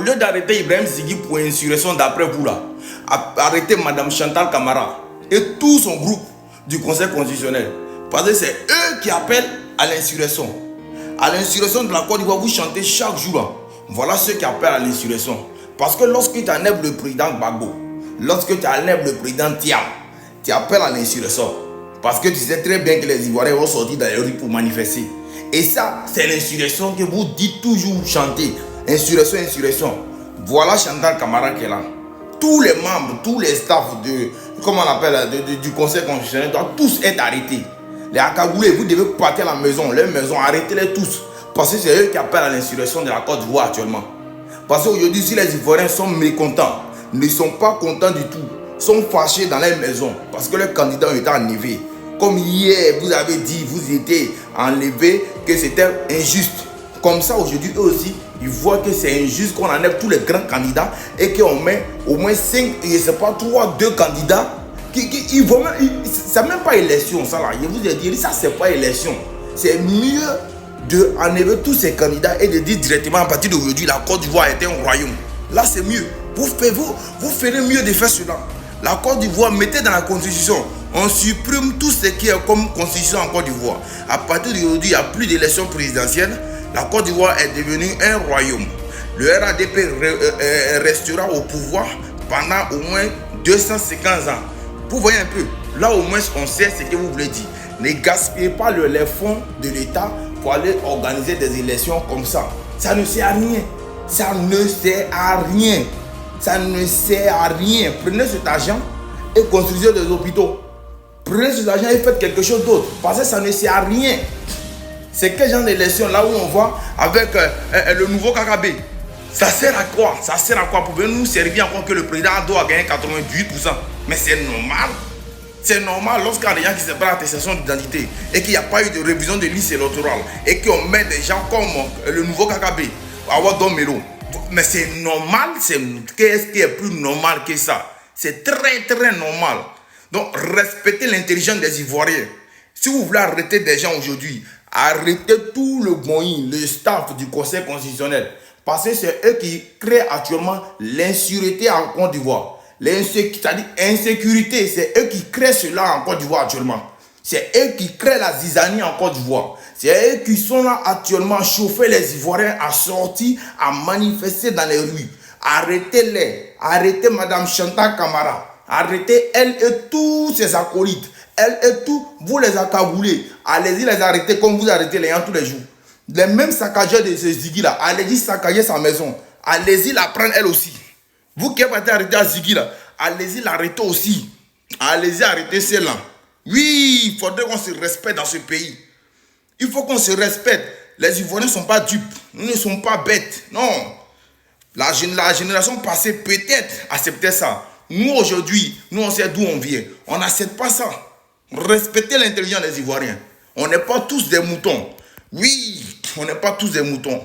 Au lieu d'arrêter Ibrahim Zigui pour insurrection d'après vous là, arrêtez Madame Chantal Camara et tout son groupe du Conseil constitutionnel. Parce que c'est eux qui appellent à l'insurrection. À l'insurrection de la Côte d'Ivoire, vous chantez chaque jour là. Voilà ceux qui appellent à l'insurrection. Parce que lorsque tu enlèves le président Gbagbo, lorsque tu enlèves le président Thiam, tu appelles à l'insurrection. Parce que tu sais très bien que les Ivoiriens vont sortir dans les rues pour manifester. Et ça, c'est l'insurrection que vous dites toujours chanter. Insurrection, insurrection. Voilà Chantal Camara qui est là. Tous les membres, tous les staffs du Conseil constitutionnel doivent tous être arrêtés. Les Akagoulés, vous devez partir à la maison, les maisons, arrêtez-les tous. Parce que c'est eux qui appellent à l'insurrection de la Côte d'Ivoire actuellement. Parce qu'aujourd'hui, si les Ivoiriens sont mécontents, ne sont pas contents du tout, sont fâchés dans les maisons, parce que leurs candidats ont été enlevés. Comme hier, vous avez dit, vous étiez enlevés, que c'était injuste. Comme ça, aujourd'hui, eux aussi, ils voient que c'est injuste qu'on enlève tous les grands candidats et qu'on met au moins 5, je ne sais pas, 3, 2 candidats. C'est même pas élection, ça là. Je vous ai dit, ça, c'est pas élection. C'est mieux d'enlever tous ces candidats et de dire directement à partir d'aujourd'hui, la Côte d'Ivoire était un royaume. Là, c'est mieux. Vous ferez mieux de faire cela. La Côte d'Ivoire, mettez dans la constitution. On supprime tout ce qui est comme constitution en Côte d'Ivoire. À partir d'aujourd'hui, il n'y a plus d'élection présidentielle. La Côte d'Ivoire est devenue un royaume. Le RADP restera au pouvoir pendant au moins 250 ans. Vous voyez un peu, là au moins on sait ce que vous voulez dire. Ne gaspillez pas les fonds de l'État pour aller organiser des élections comme ça. Ça ne sert à rien. Ça ne sert à rien. Ça ne sert à rien. Prenez cet argent et construisez des hôpitaux. Prenez cet argent et faites quelque chose d'autre. Parce que ça ne sert à rien. C'est quel genre d'élection là où on voit avec le nouveau KKB. Ça sert à quoi? Ça sert à quoi? Pour venir nous servir encore que le président doit gagner 98%. Mais c'est normal. C'est normal lorsqu'il y a des gens qui se prennent l'attestation d'identité et qu'il n'y a pas eu de révision de liste électorale et qu'on met des gens comme le nouveau KKB, Awadon Melo. Mais c'est normal. Qu'est-ce qui est plus normal que ça? C'est très très normal. Donc respectez l'intelligence des Ivoiriens. Si vous voulez arrêter des gens aujourd'hui, arrêtez tout le Goïn, le staff du Conseil constitutionnel. Parce que c'est eux qui créent actuellement l'insécurité en Côte d'Ivoire. C'est-à-dire insécurité, c'est eux qui créent cela en Côte d'Ivoire actuellement. C'est eux qui créent la zizanie en Côte d'Ivoire. C'est eux qui sont là actuellement à chauffer les Ivoiriens à sortir, à manifester dans les rues. Arrêtez-les. Arrêtez Madame Chantal Camara. Arrêtez elle et tous ses acolytes. Elle et tous, vous les accaboulez. Allez-y les arrêter comme vous arrêtez les gens tous les jours. Les mêmes saccageurs de ce Zigui là, allez-y saccager sa maison. Allez-y la prendre elle aussi. Vous qui avez arrêté à Zigui là, allez-y l'arrêter aussi. Allez-y arrêter celle-là. Oui, il faudrait qu'on se respecte dans ce pays. Il faut qu'on se respecte. Les Ivoiriens ne sont pas dupes. Nous ne sommes pas bêtes. Non. La génération passée peut-être acceptait ça. Nous aujourd'hui, nous on sait d'où on vient. On n'accepte pas ça. Respectez l'intelligence des Ivoiriens. On n'est pas tous des moutons. Oui, on n'est pas tous des moutons.